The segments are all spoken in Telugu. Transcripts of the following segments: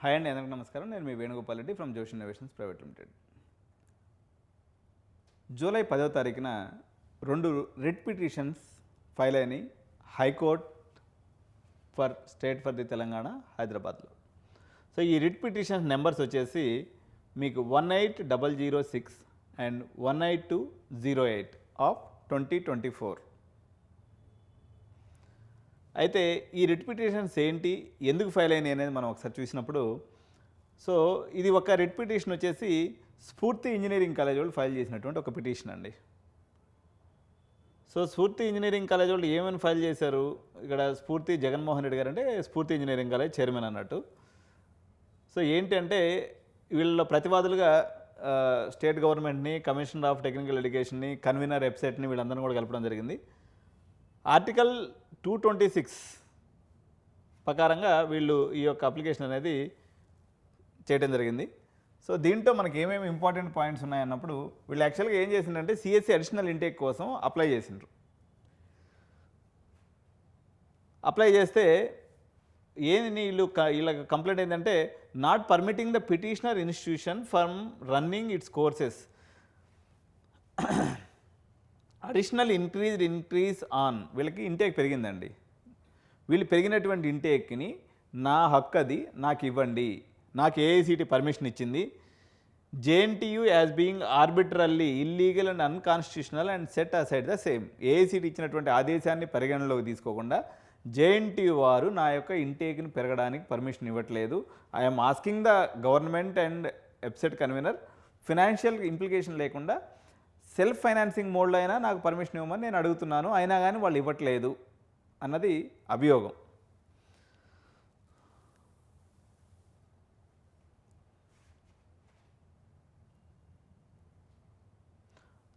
హాయ్ అండి, అందరికీ నమస్కారం. నేను మీ వేణుగోపాల్ రెడ్డి ఫ్రమ్ జోష్ ఇన్నోవేషన్స్ ప్రైవేట్ లిమిటెడ్. జూలై 10వ తారీఖున 2 రిట్ పిటిషన్స్ ఫైల్ అయినాయి హైకోర్ట్ ఫర్ ది తెలంగాణ హైదరాబాద్లో. సో ఈ రిట్ పిటిషన్స్ నెంబర్స్ వచ్చేసి మీకు 18006 అండ్ 18208 ఆఫ్ 2024. అయితే ఈ రిట్ పిటిషన్స్ ఏంటి, ఎందుకు ఫైల్ అయినాయి అనేది మనం ఒకసారి చూసినప్పుడు, సో ఇది ఒక రిట్ పిటిషన్ వచ్చేసి స్ఫూర్తి ఇంజనీరింగ్ కాలేజ్ వాళ్ళు ఫైల్ చేసినటువంటి ఒక పిటిషన్ అండి. సో స్ఫూర్తి ఇంజనీరింగ్ కాలేజ్ వాళ్ళు ఏమని ఫైల్ చేశారు, ఇక్కడ స్ఫూర్తి జగన్మోహన్ రెడ్డి గారు అంటే స్ఫూర్తి ఇంజనీరింగ్ కాలేజ్ చైర్మన్ అన్నట్టు. సో ఏంటంటే వీళ్ళ ప్రతివాదులుగా స్టేట్ గవర్నమెంట్ని, కమిషనర్ ఆఫ్ టెక్నికల్ ఎడ్యుకేషన్ని, కన్వీనర్ వెబ్సైట్ని వీళ్ళందరినీ కూడా కలపడం జరిగింది. ఆర్టికల్ 226 ప్రకారంగా వీళ్ళు ఈ యొక్క అప్లికేషన్ అనేది చేయడం జరిగింది. సో దీంట్లో మనకి ఏమేమి ఇంపార్టెంట్ పాయింట్స్ ఉన్నాయన్నప్పుడు, వీళ్ళు యాక్చువల్గా ఏం చేసిందంటే సిఎస్సి అడిషనల్ ఇంటేక్ కోసం అప్లై చేసిండ్రు. అప్లై చేస్తే ఏంది వీళ్ళ కంప్లైంట్ ఏంటంటే not permitting the petitioner institution from running it's courses additional increase on. వీళ్ళకి ఇంటేక్ పెరిగిందండి. వీళ్ళు పెరిగినటువంటి ఇంటేక్ని నా హక్కు అది నాకు ఇవ్వండి, నాకు ఏఐసిటి పర్మిషన్ ఇచ్చింది, JNTU as being arbitrarily illegal and unconstitutional and set aside the same. AICTE ఇచ్చినటువంటి ఆదేశాన్ని పరిగణనలోకి తీసుకోకుండా జేఎన్టీయూ వారు నా యొక్క ఇంటేక్ని పెరగడానికి పర్మిషన్ ఇవ్వట్లేదు. I'm asking the government and website convener financial implication లేకుండా సెల్ఫ్ ఫైనాన్సింగ్ మోడ్లో అయినా నాకు పర్మిషన్ ఇవ్వమని నేను అడుగుతున్నాను, అయినా కానీ వాళ్ళు ఇవ్వట్లేదు అన్నది అభియోగం.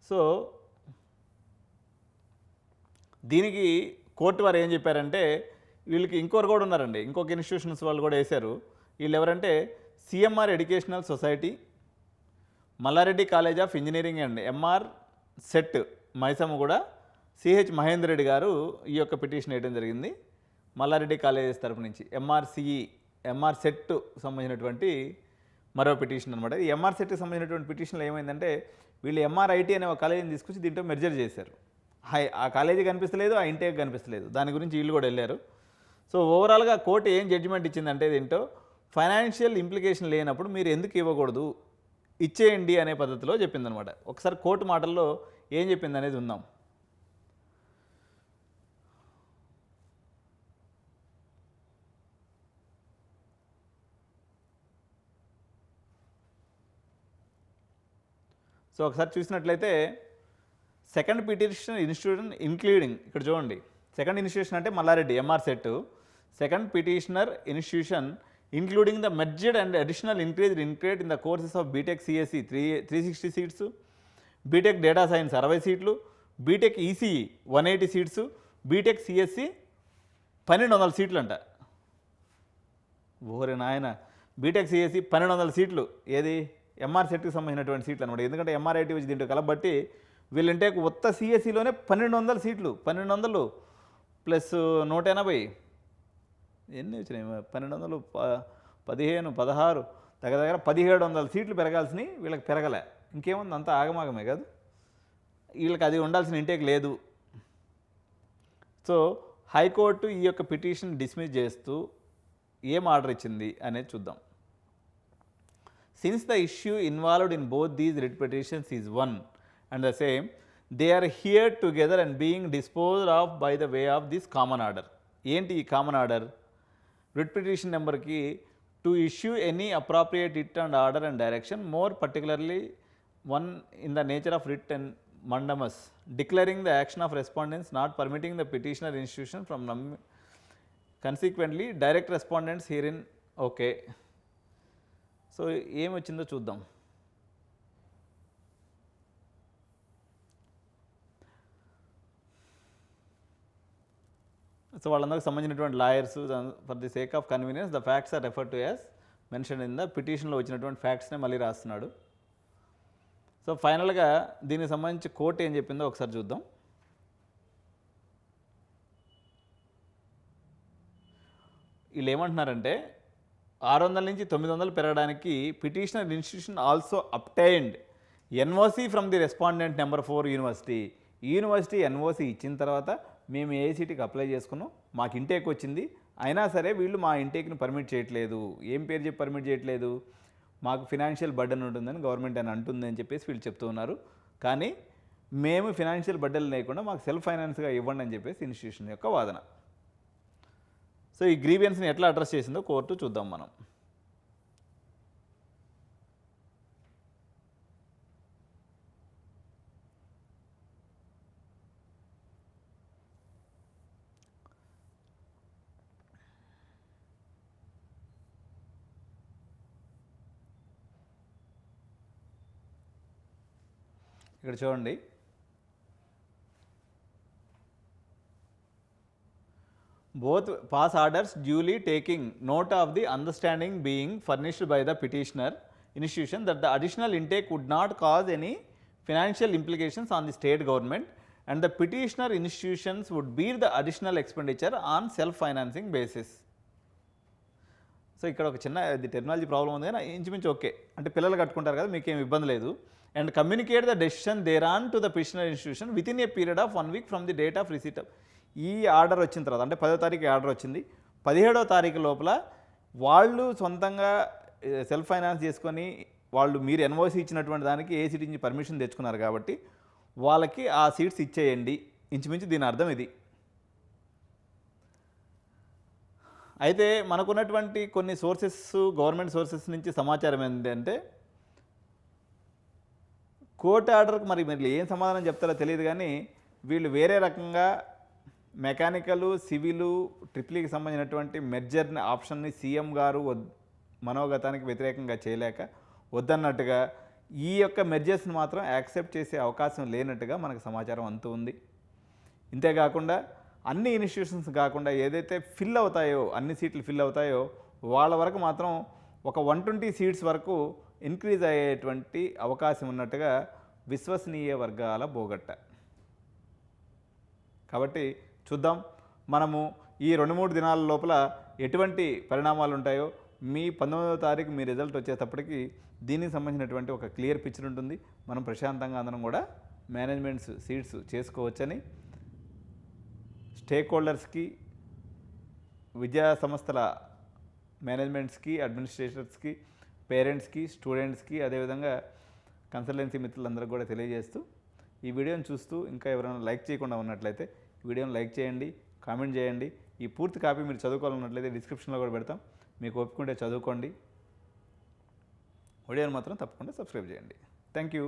సో దీనికి కోర్టు వారు ఏం చెప్పారంటే, వీళ్ళకి ఇంకొకరు కూడా ఉన్నారండి, ఇంకొక ఇన్స్టిట్యూషన్స్ వాళ్ళు కూడా వేశారు. వీళ్ళు ఎవరంటే CMR educational society, Malla Reddy college of engineering and MR CET Maisamma కూడా సిహెచ్ మహేందర్ రెడ్డి గారు ఈ యొక్క పిటిషన్ వేయడం జరిగింది మల్లారెడ్డి కాలేజెస్ తరపు నుంచి. ఎంఆర్ సెట్ సంబంధించినటువంటి మరో పిటిషన్ అనమాట. ఈ ఎంఆర్ సెట్కి సంబంధించినటువంటి పిటిషన్లో ఏమైందంటే, వీళ్ళు ఎంఆర్ఐటీ అనే ఒక కాలేజీని తీసుకొచ్చి దీంట్లో మెర్జర్ చేశారు. ఆ కాలేజీ కనిపిస్తలేదు, ఆ ఇంటేక్ కనిపిస్తలేదు. దాని గురించి వీళ్ళు కూడా వెళ్ళారు. సో ఓవరాల్గా కోర్టు ఏం జడ్జిమెంట్ ఇచ్చిందంటే, దీంట్లో ఫైనాన్షియల్ ఇంప్లికేషన్ లేనప్పుడు మీరు ఎందుకు ఇవ్వకూడదు, ఇచ్చేయండి అనే పద్ధతిలో చెప్పిందనమాట. ఒకసారి కోర్టు మాటల్లో ఏం చెప్పింది అనేది ఉందాం. సో ఒకసారి చూసినట్లయితే సెకండ్ పిటిషన్ ఇన్స్టిట్యూషన్ ఇంక్లూడింగ్, ఇక్కడ చూడండి, సెకండ్ ఇన్స్టిట్యూషన్ అంటే Malla Reddy MR CET, second petitioner institution including the merged and additional increased in the courses of BTech CSE 360 seats, BTech Data Science 60 సీట్లు, BTech ECE 180 seats, BTech CSE 1200 సీట్లు అంట. ఓరే నాయన, BTech CSE 1200 సీట్లు. ఏది ఎంఆర్ సెట్కి సంబంధించినటువంటి సీట్లు అనమాట. ఎందుకంటే ఎంఆర్ఐటీ వచ్చి దీంట్లో కలబట్టి వీళ్ళంటే కొత్త సిఎస్సిలోనే 1200 సీట్లు, 1200 ప్లస్ 180, ఎన్ని వచ్చినాయి, 1200 15 16 దగ్గర 1700 సీట్లు పెరగాల్సినవి వీళ్ళకి పెరగలే. ఇంకేముంది, అంతా ఆగమాగమే కాదు. వీళ్ళకి అది ఉండాల్సిన ఇంటేక్ లేదు. సో హైకోర్టు ఈ యొక్క పిటిషన్ డిస్మిస్ చేస్తూ ఏం ఆర్డర్ ఇచ్చింది అనేది చూద్దాం. Since the issue involved in both these writ petitions is one and the same, they are hear together and being disposed of by the way of this common order. ఏంటి ఈ కామన్ ఆర్డర్? రిట్ పిటిషన్ నెంబర్కి to issue any appropriate writ and order and direction, more particularly one in the nature of writ and mandamus, declaring the action of respondents not permitting the petitioner institution from కన్సిక్వెంట్లీ direct respondents here in. Okay, so ఏమొచ్చిందో చూద్దాం. సో వాళ్ళందరికి సంబంధించినటువంటి lawyers for the sake of convenience the facts are refer to as mention in the పిటిషన్లో వచ్చినటువంటి ఫ్యాక్ట్స్నే మళ్ళీ రాస్తున్నాడు. సో ఫైనల్గా దీనికి సంబంధించి కోర్టు ఏం చెప్పిందో ఒకసారి చూద్దాం. వీళ్ళు ఏమంటున్నారంటే 600 నుంచి 900 పెరగడానికి petitioner institution also obtained NOC from the respondent number 4 university. ఈ యూనివర్సిటీ ఎన్ఓసి ఇచ్చిన తర్వాత మేము ఏఐసిటీకి అప్లై చేసుకున్నాం, మాకు ఇంటేక్ వచ్చింది, అయినా సరే వీళ్ళు మా ఇంటేక్ని పర్మిట్ చేయట్లేదు. ఏం పేరు చెప్పి పర్మిట్ చేయట్లేదు? మాకు ఫినాన్షియల్ బర్డెన్ ఉంటుందని గవర్నమెంట్ అని అంటుంది అని చెప్పేసి వీళ్ళు చెప్తూ ఉన్నారు. కానీ మేము ఫినాన్షియల్ బర్డెన్ లేకుండా మాకు సెల్ఫ్ ఫైనాన్స్గా ఇవ్వండి అని చెప్పేసి ఇన్స్టిట్యూషన్ యొక్క వాదన. సో ఈ గ్రీవియన్స్ని ఎట్లా అడ్రస్ చేసిందో కోర్టు చూద్దాం మనం. ఇక్కడ చూడండి, both pass orders duly taking note of the understanding being furnished by the petitioner institution that the additional intake would not cause any financial implications on the state government and the petitioner institutions would bear the additional expenditure on self-financing basis. So ఇక్కడ ఒక చిన్న టెక్నాలజీ ప్రాబ్లం ఉంది కానీ ఇంచుమించు ఓకే, అంటే పిల్లలు కట్టుకుంటారు కదా, మీకేం ఇబ్బంది లేదు. And communicate the decision thereon to the petitioner institution within a period of 1 week from the date of receipt of. ఈ ఆర్డర్ వచ్చిన తర్వాత అంటే 10వ తారీఖు ఆర్డర్ వచ్చింది, 17వ తారీఖు లోపల వాళ్ళు సొంతంగా సెల్ఫ్ ఫైనాన్స్ చేసుకొని వాళ్ళు మీరు ఎన్ఓసి ఇచ్చినటువంటి దానికి ఏఐసిటీ నుంచి పర్మిషన్ తెచ్చుకున్నారు కాబట్టి వాళ్ళకి ఆ సీట్స్ ఇచ్చేయండి. ఇంచుమించు దీని అర్థం ఇది. అయితే మనకున్నటువంటి కొన్ని సోర్సెస్, గవర్నమెంట్ సోర్సెస్ నుంచి సమాచారం ఏంటంటే కోర్టు ఆర్డర్కి మరి ఏం సమాధానం చెప్తారో తెలియదు కానీ వీళ్ళు వేరే రకంగా మెకానికల్, సివిలు, ట్రిపుల్ఈకి సంబంధించినటువంటి మెర్జర్ ఆప్షన్ని సీఎం గారు మనోగతానికి వ్యతిరేకంగా చేయలేక వద్దన్నట్టుగా ఈ యొక్క మెర్జర్స్ని మాత్రం యాక్సెప్ట్ చేసే అవకాశం లేనట్టుగా మనకు సమాచారం అంతూ ఉంది. ఇంతేకాకుండా అన్ని ఇన్స్టిట్యూషన్స్ కాకుండా ఏదైతే ఫిల్ అవుతాయో, అన్ని సీట్లు ఫిల్ అవుతాయో వాళ్ళ వరకు మాత్రం ఒక 120 సీట్స్ వరకు ఇంక్రీజ్ అయ్యేటువంటి అవకాశం ఉన్నట్టుగా విశ్వసనీయ వర్గాల బోగట్ట. కాబట్టి చూద్దాం మనము ఈ 2-3 దినాల లోపల ఎటువంటి పరిణామాలు ఉంటాయో. మీ 19వ తారీఖు మీ రిజల్ట్ వచ్చేటప్పటికి దీనికి సంబంధించినటువంటి ఒక క్లియర్ పిక్చర్ ఉంటుంది. మనం ప్రశాంతంగా అందరం కూడా మేనేజ్మెంట్స్ సీట్స్ చేసుకోవచ్చని స్టేక్ హోల్డర్స్కి, విద్యా సంస్థల మేనేజ్మెంట్స్కి, అడ్మినిస్ట్రేటర్స్కి, పేరెంట్స్కి, స్టూడెంట్స్కి, అదేవిధంగా కన్సల్టెన్సీ మిత్రులందరికీ కూడా తెలియజేస్తూ ఈ వీడియోని చూస్తూ ఇంకా ఎవరైనా లైక్ చేయకుండా ఉన్నట్లయితే వీడియోని లైక్ చేయండి, కామెంట్ చేయండి. ఈ పూర్తి కాపీ మీరు చదువుకోవాలన్నట్లయితే డిస్క్రిప్షన్లో కూడా పెడతాం, మీకు ఒప్పుకుంటే చదువుకోండి. వీడియోని మాత్రం తప్పకుండా సబ్స్క్రైబ్ చేయండి. Thank you.